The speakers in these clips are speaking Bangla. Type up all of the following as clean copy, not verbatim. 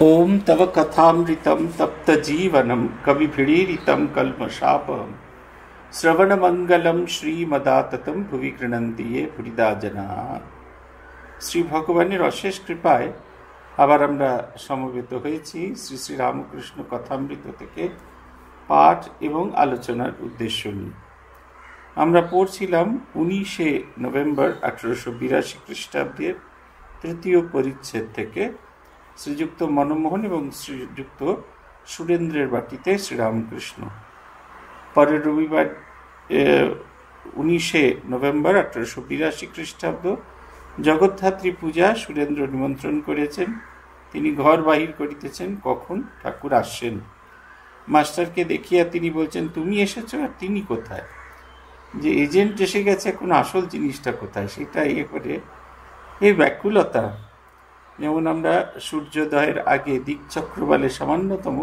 ओम तव कथामृतम तप्त जीवनम कविभिडीरितं कल्मषापहम् শ্রবণমঙ্গলম শ্রীমদাততম ভুবি গৃণন্তি ये পুরিদা জনাঃ। শ্রী ভগবানের অশেষ কৃপায় আবার আমরা সমবেত হয়েছি শ্রী শ্রী রামকৃষ্ণ কথামৃত থেকে পাঠ এবং আলোচনার উদ্দেশ্য নিয়ে। আমরা পড়ছিলাম 19শে নভেম্বর 1882 খ্রিস্টাব্দের তৃতীয় পরিচ্ছেদ থেকে শ্রীযুক্ত মনমোহন এবং শ্রীযুক্ত সুরেন্দ্রের বাটিতে শ্রীরামকৃষ্ণ। পরের রবিবার 19শে নভেম্বর 1882 খ্রিস্টাব্দ জগদ্ধাত্রী পূজা সুরেন্দ্র নিমন্ত্রণ করেছেন। তিনি ঘর বাহির করিতেছেন, কখন ঠাকুর আসছেন। মাস্টারকে দেখিয়া তিনি বলছেন, তুমি এসেছো আর তিনি কোথায়? যে এজেন্ট এসে গেছে, এখন আসল জিনিসটা কোথায় সেটা করে এই ব্যাকুলতা। যেমন আমরা সূর্যোদয়ের আগে দিকচক্রবালে সামান্যতম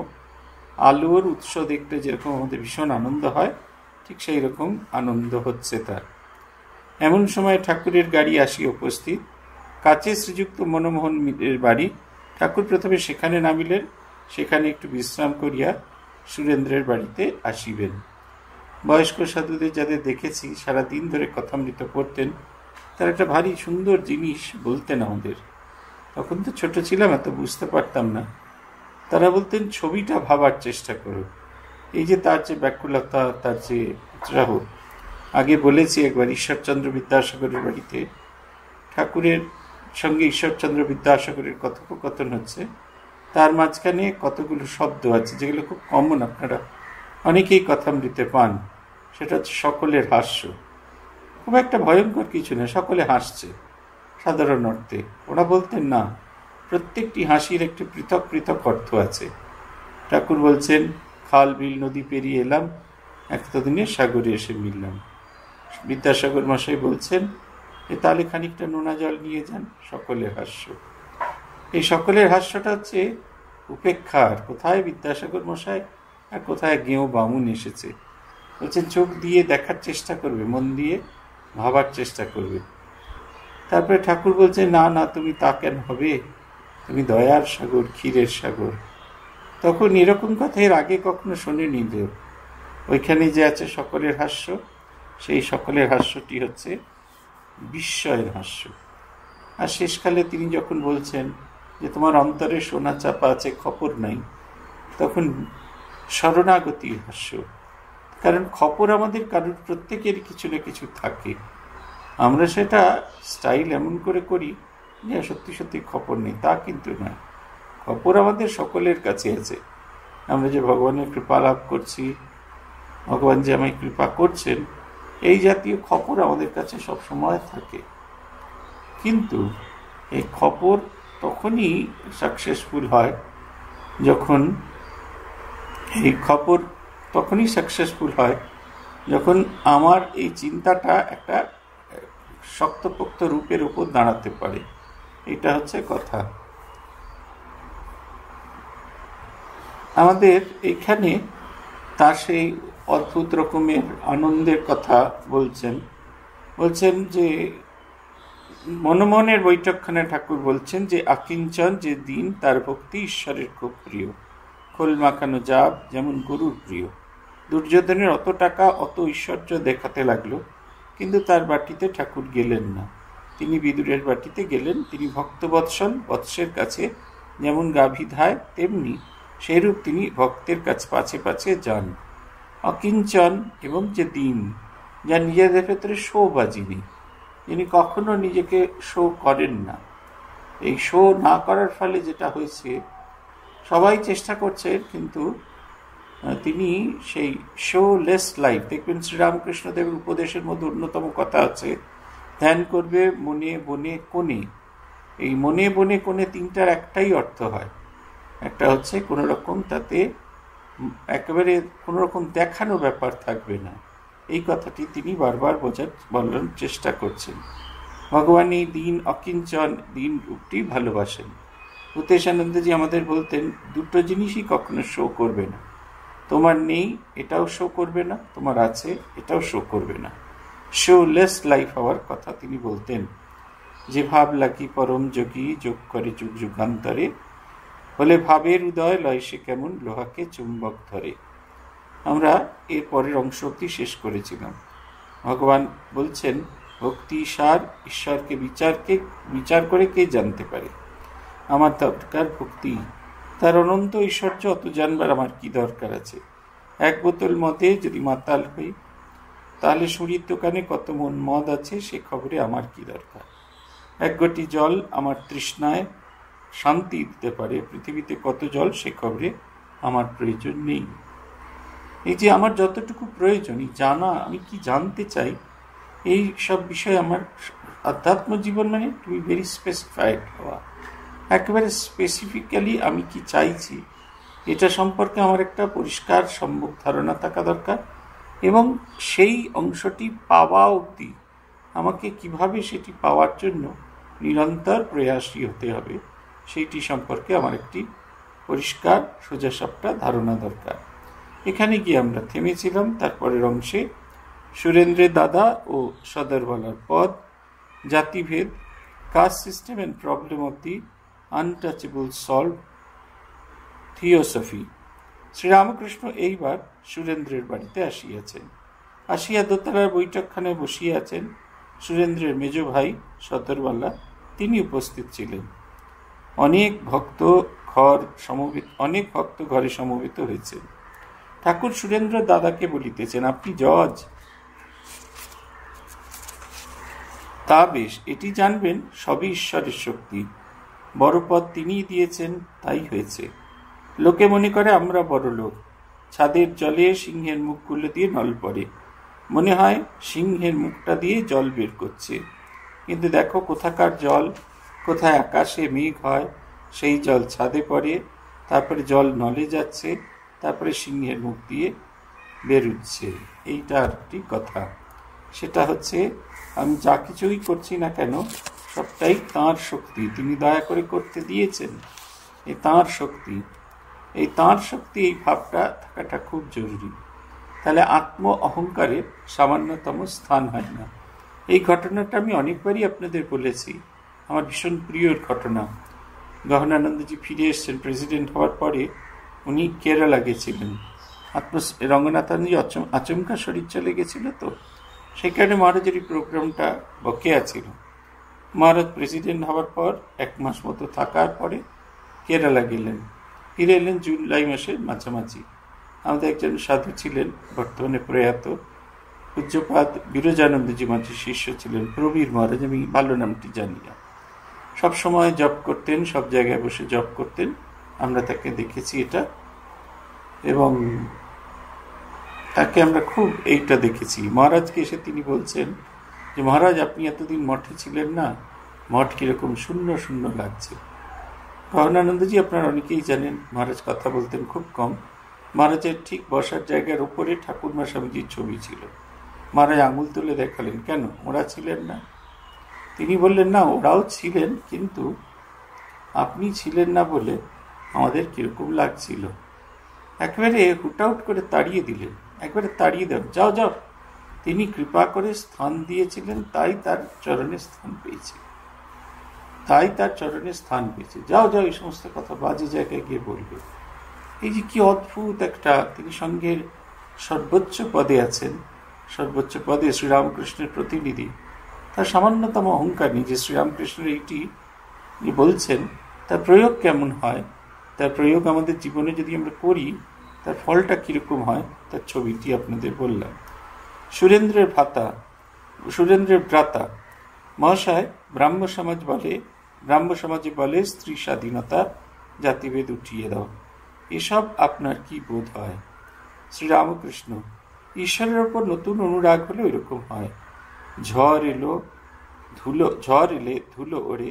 আলোর উৎস দেখতে যেরকম আমাদের ভীষণ আনন্দ হয়, ঠিক সেই রকম আনন্দ হচ্ছে তার। এমন সময় ঠাকুরের গাড়ি আসি উপস্থিত। কাছে শ্রীযুক্ত মনমোহনের বাড়ি। ঠাকুর প্রথমে সেখানে নামিলেন, সেখানে একটু বিশ্রাম করিয়া সুরেন্দ্রের বাড়িতে আসিবেন। বয়স্ক সাধুদের যাদের দেখেছি সারাদিন ধরে কথামৃত পড়তেন, তার একটা ভারী সুন্দর জিনিস বলতেন আমাদের। তখন তো ছোট ছিলাম, এত বুঝতে পারতাম না। তারা বলতেন, ছবিটা ভাবার চেষ্টা করো। এই যে তার যে ব্যাকুলতা, তার যে উৎসাহ। আগে বলেছি একবার ঈশ্বরচন্দ্র বিদ্যাসাগরের বাড়িতে ঠাকুরের সঙ্গে ঈশ্বরচন্দ্র বিদ্যাসাগরের কথোপকথন হচ্ছে। তার মাঝখানে কতগুলো শব্দ আছে যেগুলো খুব কমন, আপনারা অনেকেই কথামৃতে পান। সেটা হচ্ছে সকলের হাস্য। খুব একটা ভয়ঙ্কর কিছু না, সকলে হাসছে সাধারণ অর্থে। ওরা বলতেন না, প্রত্যেকটি হাসির একটি পৃথক পৃথক অর্থ আছে। ঠাকুর বলছেন, খাল বিল নদী পেরিয়ে এলাম, এতদিনে সাগরে এসে মিললাম। বিদ্যাসাগর মশাই বলছেন, তাহলে খানিকটা নোনা জল নিয়ে যান, সকলের হাস্য। এই সকলের হাস্যটা হচ্ছে উপেক্ষার। কোথায় বিদ্যাসাগর মশাই আর কোথায় গেঁয়ো বামুন এসেছে। বলছেন, চোখ দিয়ে দেখার চেষ্টা করবে, মন দিয়ে ভাবার চেষ্টা করবে। তারপরে ঠাকুর বলছে, না না, তুমি তা কেন হবে, তুমি দয়ার সাগর, ক্ষীরের সাগর। তখন এরকম কথা এর আগে কখনো শোনেনি। ওইখানে যে আছে সকলের হাস্য, সেই সকলের হাস্যটি হচ্ছে বিস্ময়ের হাস্য। আর শেষকালে তিনি যখন বলছেন যে তোমার অন্তরে সোনা চাপা আছে, খবর নাই, তখন শরণাগতির হাস্য। কারণ খবর আমাদের কারোর প্রত্যেকেরই কিছু না কিছু থাকে। আমরা সেটা স্টাইল এমন করে করি যে সত্যি সত্যি খবর নেই, তা কিন্তু না। খবর আমাদের সকলের কাছে আছে। আমরা যে ভগবানের কৃপা লাভ করছি, ভগবান যে আমায় কৃপা করছেন, এই জাতীয় খবর আমাদের কাছে সব সময় থাকে। কিন্তু এই খবর তখনই সাকসেসফুল হয় যখন যখন আমার এই চিন্তাটা একটা শক্তপোক্ত রূপের উপর দাঁড়াতে পারে। এটা হচ্ছে কথা। আমাদের এইখানে তার সেই অদ্ভুত রকমের আনন্দের কথা বলছেন যে মনমোহনের বৈঠকখানে ঠাকুর বলছেন যে আকিঞ্চন যে দিন, তার ভক্তি ঈশ্বরের খুব প্রিয়। খোল মাখানো জাব যেমন গরুর প্রিয়। দুর্যোধনের অত টাকা, অত ঐশ্বর্য দেখাতে লাগলো, কিন্তু তার বাটিতে ঠাকুর গেলেন না। তিনি বিদুরের বাটিতে গেলেন। তিনি ভক্তবৎসল, বৎসের কাছে যেমন গাভী ধায়, তেমনি সেইরূপ তিনি ভক্তের কাছে পাছে পাছে যান। অকিঞ্চন এবং যে দিন, যা নিজেদের ভেতরে শোবাজি নেই, যিনি কখনো নিজেকে শো করেন না। এই শো না করার ফলে যেটা হয়েছে, সবাই চেষ্টা করছে, কিন্তু তিনি সেই শোলেস লাইফ। দেখবেন শ্রীরামকৃষ্ণদেবের উপদেশের মধ্যে অন্যতম কথা আছে, ধ্যান করবে মনে বনে কোণে। এই মনে বনে কোণে তিনটার একটাই অর্থ হয়। একটা হচ্ছে কোনো রকম তাতে একেবারে কোনো রকম দেখানো ব্যাপার থাকবে না। এই কথাটি তিনি বারবার বলার চেষ্টা করছেন। ভগবান এই দিন, অকিঞ্চন দিন রূপটি ভালোবাসেন। ভূতেশানন্দজি আমাদের বলতেন, দুটো জিনিসই কখনো শো করবে না। তোমার নেই, এটাও শো করবে না, তোমার আছে, এটাও শো করবে না। শোলেস লাইফ হওয়ার কথা তিনি বলতেন। যে ভাব লাগি পরম যোগী, যোগ করে যুগ যুগান্তরে, হলে ভাবের উদয় লয় সে কেমন লোহাকে চুম্বক ধরে। আমরা এর পরের অংশ অব্দি শেষ করেছিলাম। ভগবান বলছেন, ভক্তি সার, ঈশ্বরকে বিচার করে কে জানতে পারে। আমার দরকার ভক্তি, তার অনন্ত ঐশ্বর্য অত জানবার আমার কি দরকার আছে। এক বোতল মদে যদি মাতাল হই, তাহলে সুরির দোকানে কত মন মদ আছে সে খবরে আমার কি দরকার। এক ঘটি জল আমার তৃষ্ণায় শান্তি দিতে পারে, পৃথিবীতে কত জল সে খবরে আমার প্রয়োজন নেই। এই যে আমার যতটুকু প্রয়োজন, এই জানা, আমি কি জানতে চাই, এই সব বিষয় আমার আধ্যাত্ম জীবন মানে টু বি ভেরি স্পেসিফাইড হওয়া, একেবারে স্পেসিফিক্যালি আমি কি চাইছি এটা সম্পর্কে আমার একটা পরিষ্কার সম্যক ধারণা থাকা দরকার। এবং সেই অংশটি পাওয়া অবধি আমাকে কিভাবে সেটি পাওয়ার জন্য নিরন্তর প্রয়াসী হতে হবে, সেইটি সম্পর্কে আমার একটি পরিষ্কার সোজাসাপটা ধারণা দরকার। এখানে গিয়ে আমরা থেমেছিলাম। তারপরের অংশে সুরেন্দ্রের দাদা ও সদরওয়ালার পদ, জাতিভেদ, caste system and problem of the untouchable solve, theosophy. Sri Ramakrishna এইবার সুরেন্দ্রের বাড়িতে আসিয়াছেন। আসিয়া দোতলার বৈঠকখানায় বসিয়া আছেন। সুরেন্দ্রের মেজ ভাই সদরওয়ালা তিনি উপস্থিত ছিলেন। অনেক ভক্ত ঘরে সমবেত হয়েছে। ঠাকুর সুরেন্দ্র দাদাকে বলিতেছেন, আপনি জজ? তা বেশ, এটি জানবেন সবই ঈশ্বরের শক্তি। বড় পদ তিনিই দিয়েছেন, তাই হয়েছে। লোকে মনে করে আমরা বড় লোক। ছাদের জলে সিংহের মুখগুলো দিয়ে নল পড়ে, মনে হয় সিংহের মুখটা দিয়ে জল বের করছে। কিন্তু দেখো কোথাকার জল, কোথায় আকাশে মেঘ হয়, সেই জল ছাদে পড়ে, তারপরে জল নলে যাচ্ছে, তারপরে সিংহের মুখ দিয়ে বেরুচ্ছে। এইটা একটি কথা। সেটা হচ্ছে আমি যা কিছুই করছি না কেন সবটাই তাঁর শক্তি, তিনি দয়া করে করতে দিয়েছেন। এই তাঁর শক্তি, এই তাঁর শক্তি, এই ভাবটা থাকাটা খুব জরুরি। তাহলে আত্ম অহংকারের সামান্যতম স্থান হয় না। এই ঘটনাটা আমি অনেকবারই আপনাদের বলেছি, আমার ভীষণ প্রিয় ঘটনা। গহনানন্দজি ফিরে এসছেন প্রেসিডেন্ট হওয়ার পরে। উনি কেরালা গেছিলেন। রঙ্গনাথানজি আচমকা শরীর চলে গেছিল, তো সেই কারণে মহারাজের এই প্রোগ্রামটা বকেয়া ছিল। মহারাজ প্রেসিডেন্ট হওয়ার পর 1 মাস মতো থাকার পরে কেরালা গেলেন। ফিরে এলেন জুলাই মাসের মাঝামাঝি। আমাদের একজন সাধু ছিলেন, বর্তমানে প্রয়াত, পূজ্যপাদ বিরজানন্দজি মাঝির শিষ্য ছিলেন, প্রবীর মহারাজ। আমি ভালো নামটি জানি না। সবসময় জপ করতেন, সব জায়গায় বসে জপ করতেন, আমরা তাকে দেখেছি এটা। এবং তাকে আমরা খুব এইটা দেখেছি। মহারাজকে এসে তিনি বলছেন যে, মহারাজ আপনি এতদিন মঠে ছিলেন না, মঠ কিরকম শূন্য শূন্য লাগছে। গহনানন্দজি আপনারা অনেকেই জানেন, মহারাজ কথা বলতেন খুব কম। মহারাজের ঠিক বসার জায়গার উপরে ঠাকুরমা স্বামীজির ছবি ছিল। মহারাজ আঙুল তুলে দেখালেন, কেন ওরা ছিলেন না? তিনি বললেন, না ওরাও ছিলেন, কিন্তু আপনি ছিলেন না বলে আমাদের কিরকম লাগছিল। একেবারে হুটআউট করে তাড়িয়ে দিলেন, একবারে তাড়িয়ে দেন, যাও যাও। তিনি কৃপা করে স্থান দিয়েছিলেন, তাই তার চরণে স্থান পেয়েছে, যাও যাও, এই সমস্ত কথা বাজে জায়গায় গিয়ে বলবে। এই যে কি অদ্ভুত একটা, তিনি সঙ্গের সর্বোচ্চ পদে আছেন, সর্বোচ্চ পদে শ্রীরামকৃষ্ণের প্রতিনিধি। তার সামান্যতম অহংকার নেই যে শ্রীরামকৃষ্ণের এইটি বলছেন, তার প্রয়োগ কেমন হয়, তার প্রয়োগ আমাদের জীবনে যদি আমরা করি তার ফলটা কিরকম হয়, তার ছবিটি আপনাদের বললাম। সুরেন্দ্রের ভ্রাতা মহাশয় ব্রাহ্ম সমাজে বলে স্ত্রী স্বাধীনতা, জাতিভেদ উঠিয়ে দাও। এসব আপনার কি বোধ হয়? শ্রীরামকৃষ্ণ, ঈশ্বরের ওপর নতুন অনুরাগ হলে ওইরকম হয়। ঝড় এলে ধুলো ওড়ে,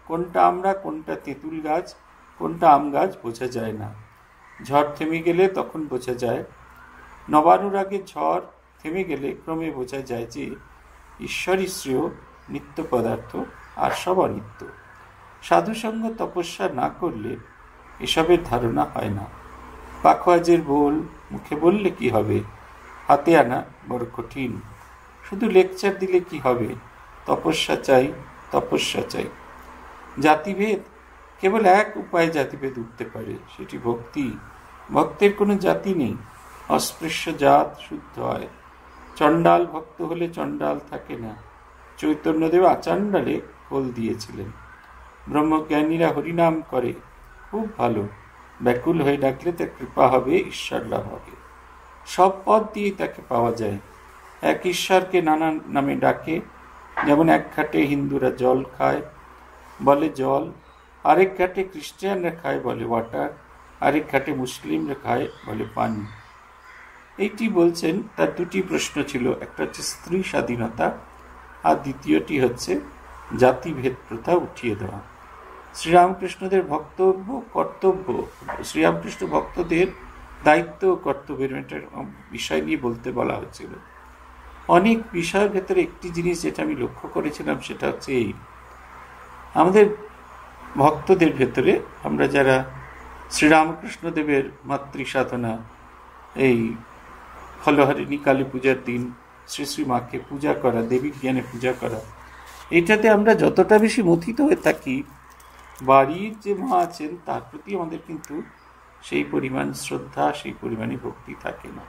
কোনটা আমরা, কোনটা তেঁতুল গাছ, কোনটা আম গাছ বোঝা যায় না। ঝড় থেমে গেলে তখন বোঝা যায়। নবানুরাগের ঝড় থেমে গেলে ক্রমে বোঝা যায় যে ঈশ্বরই শ্রেয়, নিত্য পদার্থ আর সব অনিত্য। সাধুসঙ্গ তপস্যা না করলে এসবের ধারণা হয় না। পাখোয়াজের বোল মুখে বললে কি হবে, হাতে আনা বড় কঠিন। শুধু লেকচার দিলে কি হবে, তপস্যা চাই। জাতিভেদ কেবল এক উপায়ে জাতিভেদ উঠতে পারে, সেটি ভক্তি। ভক্তের কোনো জাতি নেই, অস্পৃশ্য জাত শুদ্ধ হয়। চণ্ডাল ভক্ত হলে চণ্ডাল থাকে না। চৈতন্যদেব আচাণ্ডালে খোল দিয়েছিলেন। ব্রহ্মজ্ঞানীরা হরিনাম করে, খুব ভালো, ব্যাকুল হয়ে ডাকলে তার কৃপা হবে, ঈশ্বর লাভ হবে। সব পথ দিয়ে তাকে পাওয়া যায়। এক ঈশ্বরকে নানা নামে ডাকে, যেমন এক ঘাটে হিন্দুরা জল খায়, বলে জল, আরেক ঘাটে খ্রিস্টানরা খায়, বলে ওয়াটার, আরেক ঘাটে মুসলিমরা খায়, বলে পানি। এইটি বলছেন তার দুটি প্রশ্ন ছিল, একটা হচ্ছে স্ত্রী স্বাধীনতা, আর দ্বিতীয়টি হচ্ছে জাতিভেদ প্রথা উঠিয়ে দেওয়া। শ্রীরামকৃষ্ণদের বক্তব্য কর্তব্য, শ্রীরামকৃষ্ণ ভক্তদের দায়িত্ব ও কর্তব্যের বিষয় নিয়ে বলতে বলা হচ্ছিল। অনেক বিষয়ের ভেতরে একটি জিনিস যেটা আমি লক্ষ্য করেছিলাম সেটা হচ্ছে এই, আমাদের ভক্তদের ভেতরে আমরা যারা শ্রীরামকৃষ্ণদেবের মাতৃ সাধনা, এই ফলহারিণী কালী পূজার দিন শ্রী শ্রী মাকে পূজা করা, দেবী জ্ঞানে পূজা করা, এটাতে আমরা যতটা বেশি মথিত হয়ে থাকি, বাড়ির যে মা আছেন তার প্রতি আমাদের কিন্তু সেই পরিমাণ শ্রদ্ধা, সেই পরিমাণে ভক্তি থাকে না।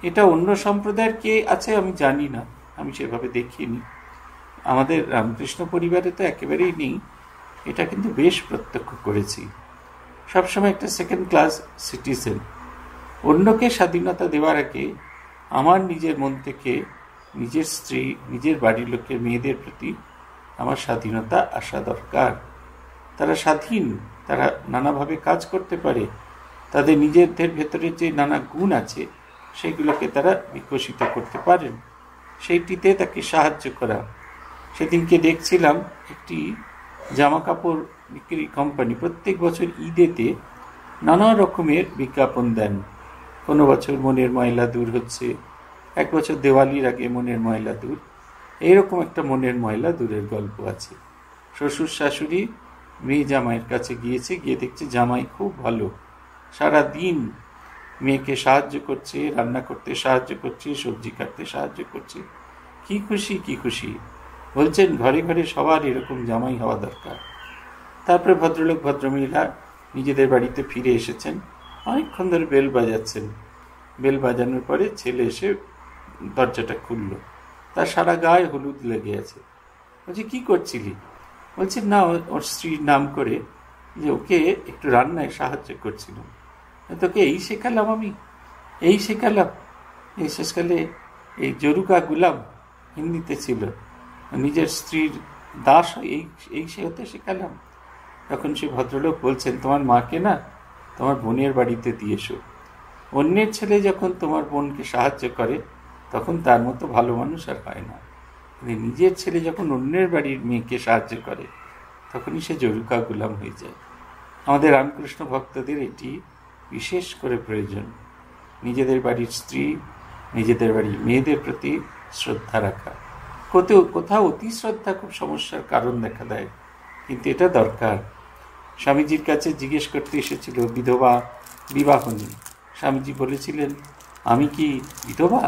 এটা অন্য সম্প্রদায়ের কে আছে আমি জানি না, আমি সেভাবে দেখিনি। আমাদের রামকৃষ্ণ পরিবারে তো একেবারেই নেই, এটা কিন্তু বেশ প্রত্যক্ষ করেছি। সবসময় একটা সেকেন্ড ক্লাস সিটিজেন। অন্যকে স্বাধীনতা দেওয়ার আগে আমার নিজের মন থেকে নিজের স্ত্রী, নিজের বাড়ির লোকের, মেয়েদের প্রতি আমার স্বাধীনতা আসা দরকার। তারা স্বাধীন, তারা নানাভাবে কাজ করতে পারে, তাদের নিজেদের ভেতরে যে নানা গুণ আছে সেইগুলোকে তারা বিকশিত করতে পারেন, সেইটিতে তাকে সাহায্য করা। সেদিনকে দেখছিলাম একটি জামা কাপড় বিক্রি কোম্পানি প্রত্যেক বছর ঈদেতে নানা রকমের বিজ্ঞাপন দেন। কোনো বছর মনের ময়লা দূর হচ্ছে, এক বছর দেওয়ালির আগে মনের ময়লা দূর, এইরকম একটা মনের ময়লা দূরের গল্প আছে। শ্বশুর শাশুড়ি মেয়ে জামাইয়ের কাছে গিয়েছে, গিয়ে দেখছে জামাই খুব ভালো, সারা দিন মেয়েকে সাহায্য করছে, রান্না করতে সাহায্য করছে, সবজি কাটতে সাহায্য করছে, কি খুশি কি খুশি। বলছেন ঘরে ঘরে সবার এরকম জামাই হওয়া দরকার। তারপরে ভদ্রলোক ভদ্রমহিলা নিজেদের বাড়িতে ফিরে এসেছেন, অনেকক্ষণ ধরে বেল বাজাচ্ছেন। বেল বাজানোর পরে ছেলে এসে দরজাটা খুলল, তার সারা গায়ে হলুদ লেগে আছে। বলছে কি করছিলি? বলছে না, ওর স্ত্রীর নাম করে যে ওকে একটু রান্নায় সাহায্য করছিলাম। তোকে এই শেখালাম, আমি এই শেখালাম। এই শেষকালে এই জরুকা গুলাম হিন্দিতে ছিল, নিজের স্ত্রীর দাস এই সে হতে শেখালাম। তখন সে ভদ্রলোক বলছেন তোমার মাকে না তোমার বোনের বাড়িতে দিয়ে এসো। অন্যের ছেলে যখন তোমার বোনকে সাহায্য করে তখন তার মতো ভালো মানুষ আর হয় না, নিজের ছেলে যখন অন্যের বাড়ির মেয়েকে সাহায্য করে তখনই সে জরুকা গুলাম হয়ে যায়। আমাদের রামকৃষ্ণ ভক্তদের এটি বিশেষ করে প্রয়োজন, নিজেদের বাড়ির স্ত্রী, নিজেদের বাড়ির মেয়েদের প্রতি শ্রদ্ধা রাখা। কোথাও অতি শ্রদ্ধা খুব সমস্যার কারণ দেখা দেয়, কিন্তু এটা দরকার। স্বামীজির কাছে জিজ্ঞেস করতে এসেছিল বিধবা বিবাহ নিয়ে। স্বামীজি বলেছিলেন আমি কি বিধবা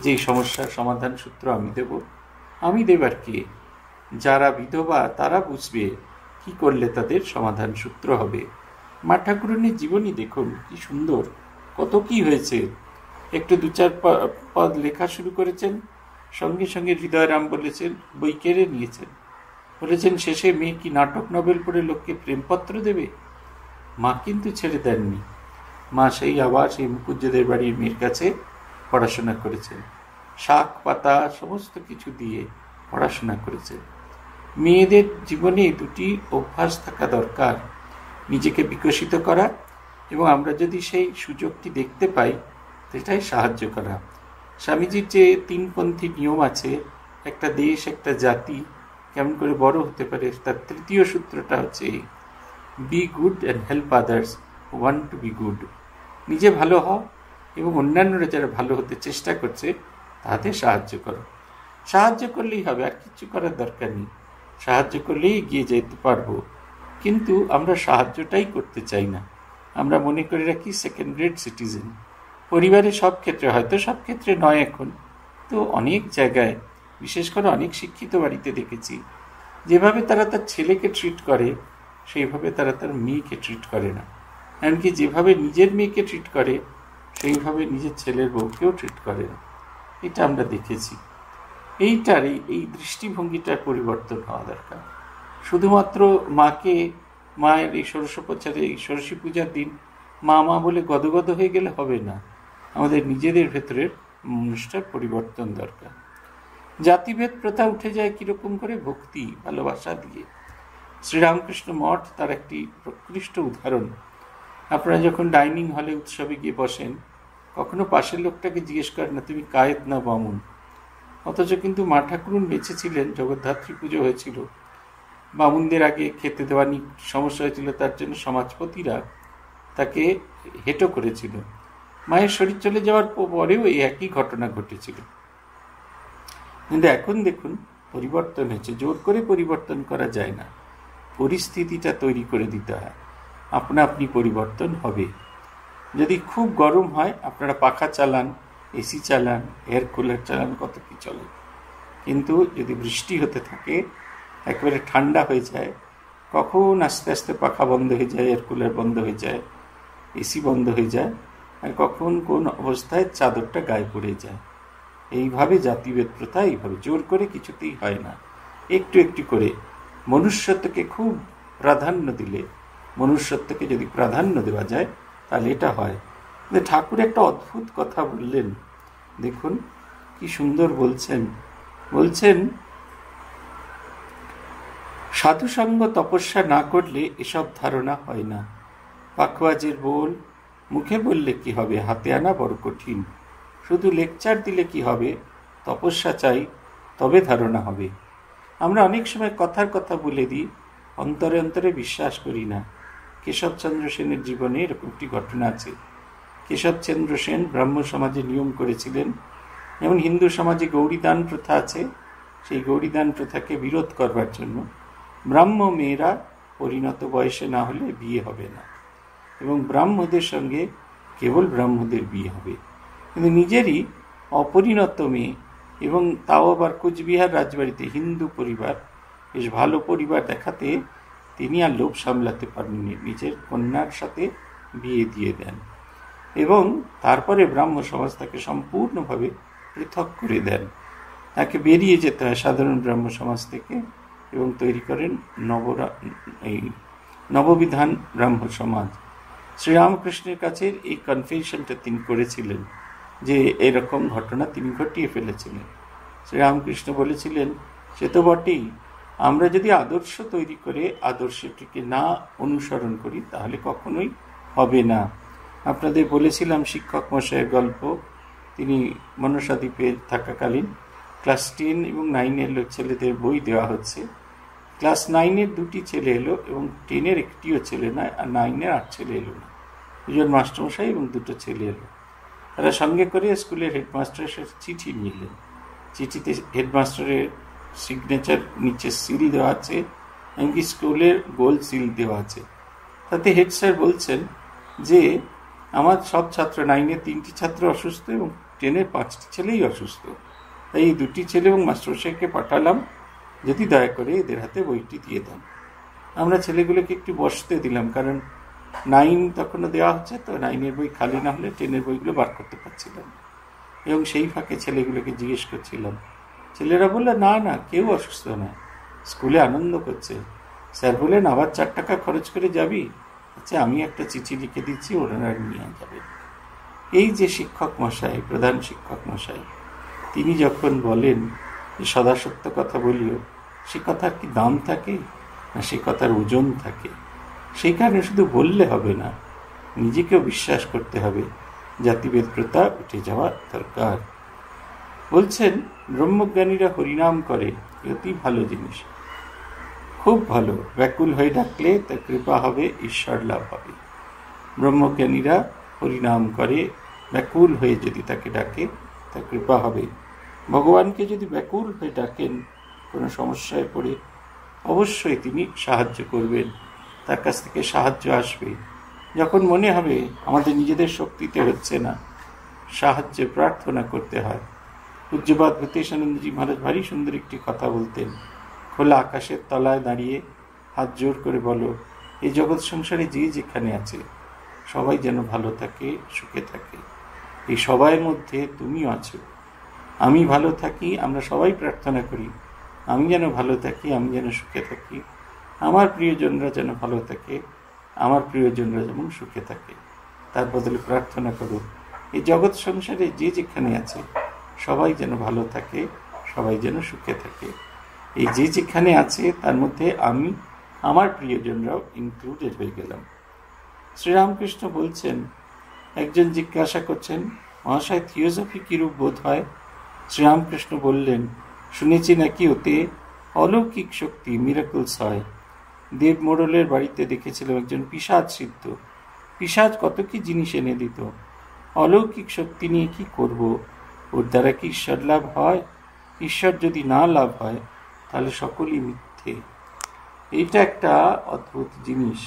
যে এই সমস্যার সমাধান সূত্র আমি দেব? আমি দেবার কে? যারা বিধবা তারা বুঝবে কি করলে তাদের সমাধান সূত্র হবে। মা ঠাকুরানীর জীবনী দেখুন কি সুন্দর, কত কি হয়েছে। একটু দু চার পদ লেখা শুরু করেছেন, সঙ্গে সঙ্গে হৃদয়রাম বলেছেন বই কেড়ে নিয়েছেন। বলেছেন শেষে মেয়ে কি নাটক নভেল পড়ে লোককে প্রেমপত্র দেবে? মা কিন্তু ছেড়ে দেননি। মা সেই আবার সেই মুকুজ্জদের বাড়ির মেয়ের কাছে পড়াশোনা করেছেন, শাক পাতা সমস্ত কিছু দিয়ে পড়াশোনা করেছেন। মেয়েদের জীবনে দুটি অভ্যাস থাকা দরকার, নিজেকে বিকশিত করা এবং আমরা যদি সেই সুযোগটি দেখতে পাই সেটাই সাহায্য করা। স্বামীজির যে তিনপন্থী নিয়ম আছে, একটা দেশ একটা জাতি কেমন করে বড় হতে পারে, তার তৃতীয় সূত্রটা হচ্ছে be good and help others who want to be good. নিজে ভালো হও এবং অন্যান্যরা যারা ভালো হতে চেষ্টা করছে তাদের সাহায্য করো। সাহায্য করলেই হবে, আর কিছু করার দরকার নেই। সাহায্য করলেই এগিয়ে যেতে পারবো, কিন্তু আমরা সাহায্যটাই করতে চাই না। আমরা মনে করে রাখি সেকেন্ড গ্রেড সিটিজেন। পরিবারের সব ক্ষেত্রে, হয়তো সব ক্ষেত্রে নয় এখন, তো অনেক জায়গায় বিশেষ করে অনেক শিক্ষিত বাড়িতে দেখেছি যেভাবে তারা তার ছেলেকে ট্রিট করে সেইভাবে তারা তার মেয়েকে ট্রিট করে না। এমনকি যেভাবে নিজের মেয়েকে ট্রিট করে সেইভাবে নিজের ছেলের বউকেও ট্রিট করে না। এটা আমরা দেখেছি। এইটার এই দৃষ্টিভঙ্গিটার পরিবর্তন হওয়া দরকার। শুধুমাত্র মায়ের এই ষোড়শোপচারে, এই ষোড়শী পূজার দিন মা বলে গদগদ হয়ে গেলে হবে না। আমাদের নিজেদের ভেতরের মানুষটার পরিবর্তন দরকার। জাতিভেদ প্রথা উঠে যায় কিরকম করে? ভক্তি, ভালোবাসা দিয়ে। শ্রীরামকৃষ্ণ মঠ তার একটি প্রকৃষ্ট উদাহরণ। আপনারা যখন ডাইনিং হলে উৎসবে গিয়ে বসেন, কখনো পাশের লোকটাকে জিজ্ঞেস করেন না তুমি কায়েত না বামুন। অথচ কিন্তু মা ঠাকুরুন বেঁচে ছিলেন, জগদ্ধাত্রী পুজো হয়েছিল, বামুনদের আগে খেতে দেওয়া সমস্যা হয়েছিল, তার জন্য সমাজপতিরা তাকে হেঁটো করেছিল। মায়ের শরীর চলে যাওয়ার পরেও এই একই ঘটনা ঘটেছিল। কিন্তু এখন দেখুন পরিবর্তন হয়েছে। জোর করে পরিবর্তন করা যায় না, পরিস্থিতিটা তৈরি করে দিতে হয়। আপনি পরিবর্তন হবে। যদি খুব গরম হয় আপনারা পাখা চালান, এসি চালান, এয়ার কুলার চালান, কত কি চলে। কিন্তু যদি বৃষ্টি হতে থাকে, একেবারে ঠান্ডা হয়ে যায়, কখন আস্তে আস্তে পাখা বন্ধ হয়ে যায়, এয়ার কুলার বন্ধ হয়ে যায়, এসি বন্ধ হয়ে যায়, আর কখন কোন অবস্থায় চাদরটা গায়ে পড়ে যায়। এইভাবে জাতিভেদ প্রথা এইভাবে জোর করে কিছুতেই হয় না। একটু একটু করে মনুষ্যত্বকে খুব প্রাধান্য দিলে, মনুষ্যত্বকে যদি প্রাধান্য দেওয়া যায় তাহলে এটা হয়। ঠাকুর একটা অদ্ভুত কথা বললেন, দেখুন কি সুন্দর বলছেন সাধুসঙ্গ তপস্যা না করলে এসব ধারণা হয় না। পাখওয়াজের বোল, মুখে বললে কি হবে, হাতে আনা বড় কঠিন। শুধু লেকচার দিলে কি হবে, তপস্যা চাই, তবে ধারণা হবে। আমরা অনেক সময় কথার কথা বলে দিই, অন্তরে অন্তরে বিশ্বাস করি না। কেশবচন্দ্র সেনের জীবনে এরকম একটি ঘটনা আছে। কেশবচন্দ্র সেন ব্রাহ্ম সমাজে নিয়ম করেছিলেন, যেমন হিন্দু সমাজে গৌরীদান প্রথা আছে, সেই গৌরীদান প্রথাকে বিরোধ করবার জন্য ব্রাহ্ম মেয়েরা পরিণত বয়সে না হলে বিয়ে হবে না, এবং ব্রাহ্মদের সঙ্গে কেবল ব্রাহ্মদের বিয়ে হবে। কিন্তু নিজেরই অপরিণত মেয়ে, এবং তাও আবার কোচবিহার রাজবাড়িতে হিন্দু পরিবার, বেশ ভালো পরিবার দেখাতে তিনি আর লোভ সামলাতে পারেননি, নিজের কন্যার সাথে বিয়ে দিয়ে দেন, এবং তারপরে ব্রাহ্ম সমাজ তাকে সম্পূর্ণভাবে পৃথক করে দেন। তাকে বেরিয়ে যেতে হয় সাধারণ ব্রাহ্ম সমাজ থেকে, এবং তৈরি করেন নববিধান ব্রাহ্ম সমাজ। শ্রীরামকৃষ্ণের কাছে এই কনফেশনটা তিনি করেছিলেন যে এরকম ঘটনা তিনি ঘটিয়ে ফেলেছিলেন। শ্রীরামকৃষ্ণ বলেছিলেন, সে তো বটেই, আমরা যদি আদর্শ তৈরি করে আদর্শটিকে না অনুসরণ করি তাহলে কখনোই হবে না। আপনাদের বলেছিলাম শিক্ষক মশাইয়ের গল্প। তিনি মনসাদ্বীপে থাকাকালীন ক্লাস 10 এবং 9-এর ছেলেদের বই দেওয়া হচ্ছে। ক্লাস 9-এর 2টি ছেলে এলো এবং 10-এর একটিও ছেলে নয়, আর 9-এর 8 ছেলে এলো না। 2 জন মাস্টারমশাই এবং 2টো ছেলে এলো। তারা সঙ্গে করে স্কুলের হেডমাস্টারের সাথে চিঠি নিয়ে এলেন। চিঠিতে হেডমাস্টারের সিগনেচার নিচে সিল দেওয়া আছে, এমনকি স্কুলের গোল সিল দেওয়া আছে। তাতে হেড স্যার বলছেন যে আমার সব ছাত্র, 9-এর 3টি ছাত্র অসুস্থ এবং 10-এর 5টি ছেলেই অসুস্থ, তাই এই 2টি ছেলে এবং মাস্টারমশাইকে পাঠালাম, যদি দয়া করে এদের হাতে বইটি দিয়ে দেন। আমরা ছেলেগুলোকে একটু বসতে দিলাম, কারণ 9 তখনও দেওয়া হচ্ছে, তো 9-এর বই খালি না হলে 10-এর বইগুলো বার করতে পারছিলাম। এবং সেই ফাঁকে ছেলেগুলোকে জিজ্ঞেস করছিলাম, ছেলেরা বললো না না কেউ অসুস্থ না, স্কুলে আনন্দ করছে। স্যার বললেন আবার 4 টাকা খরচ করে যাবি? আচ্ছা আমি একটা চিঠি লিখে দিচ্ছি, ওনারা নিয়ে যাবে। এই যে শিক্ষক মশাই, প্রধান শিক্ষক মশাই, তিনি যখন বলেন যে সদা সত্য কথা বলিও, সে কথার কি দাম থাকে না সে কথার ওজন থাকে? সেই কারণে শুধু বললে হবে না, নিজেকেও বিশ্বাস করতে হবে। জাতিভেদ প্রথা উঠে যাওয়া দরকার। বলছেন ব্রহ্মজ্ঞানীরা হরিনাম করে, অতি ভালো জিনিস, খুব ভালো। ব্যাকুল হয়ে ডাকলে তার কৃপা হবে, ঈশ্বর লাভ হবে। ব্রহ্মজ্ঞানীরা হরিনাম করে, ব্যাকুল হয়ে যদি তাকে ডাকে তার কৃপা হবে। ভগবানকে যদি ব্যাকুল হয়ে ডাকেন কোনো সমস্যায় পড়ে, অবশ্যই তিনি সাহায্য করবেন, তার কাছ থেকে সাহায্য আসবে। যখন মনে হবে আমাদের নিজেদের শক্তিতে হচ্ছে না, সাহায্য প্রার্থনা করতে হয়। পূজ্যপাদ ভূতেশানন্দজি মহারাজ ভারী সুন্দর একটি কথা বলতেন, খোলা আকাশের তলায় দাঁড়িয়ে হাত জোর করে বলো এই জগৎ সংসারে যে যেখানে আছে সবাই যেন ভালো থাকে, সুখে থাকে। এই সবাইয়ের মধ্যে তুমিও আছো। আমি ভালো থাকি, আমরা সবাই প্রার্থনা করি আমি যেন ভালো থাকি, আমি যেন সুখে থাকি, আমার প্রিয়জনরা যেন ভালো থাকে, আমার প্রিয়জনরা যেমন সুখে থাকে। তার বদলে প্রার্থনা করো এই জগৎ সংসারে যে যেখানে আছে সবাই যেন ভালো থাকে, সবাই যেন সুখে থাকে। এই যে যেখানে আছে তার মধ্যে আমি, আমার প্রিয়জনরাও ইনক্লুডেড হয়ে গেলাম। শ্রীরামকৃষ্ণ বলছেন, একজন জিজ্ঞাসা করছেন, মহাশয় থিওসফি কিরূপ বোধ হয়? শ্রীরামকৃষ্ণ বললেন, শুনেছি নাকি ওতে অলৌকিক শক্তি, মিরাকলস হয়। দেব মোড়লের বাড়িতে দেখেছিলাম একজন পিশাচ সিদ্ধ। পিশাচ কত কি জিনিস এনে দিত। অলৌকিক শক্তি নিয়ে কি করব? ওর দ্বারা কি ঈশ্বর লাভ হয়? ঈশ্বর যদি না লাভ হয় তাহলে সকলই মিথ্যে। এইটা একটা অদ্ভুত জিনিস,